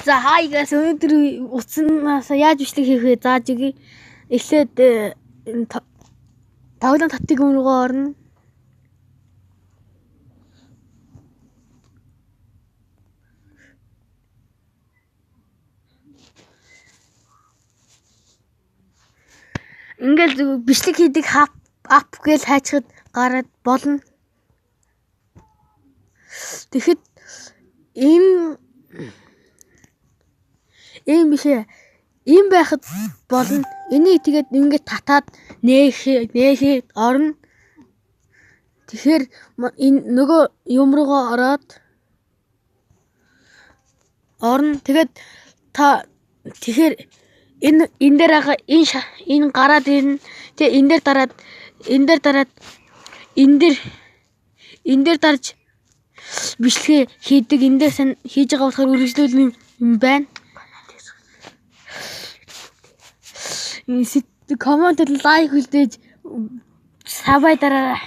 За хаягаас өнөөдөр утаснаас яаж бичлэг хийх вэ? Зааж өгье. Эхлээд тоглоом татыг руу орно. Ингээл бичлэг хийдэг ап гэж хайчхад гараад болно. Тэгэхэд ийм бишээ. Ийм байхад болно. Энийг тэгээд ингээд татаад нээхэд орно. Тэгэхээр энэ нөгөө юм руугаа ороод орно. Тэгээд тэгэхээр энэ дээр байгаа энэ гараад ирнэ. Тэгээ энэ дээр дараад энэ дээр дарж бичлэгээ хийдэг. Энэ дээр сайн хийж байгаа болохоор үргэлжлүүл юм байна. Коммент лайк үлдээж сабай дараа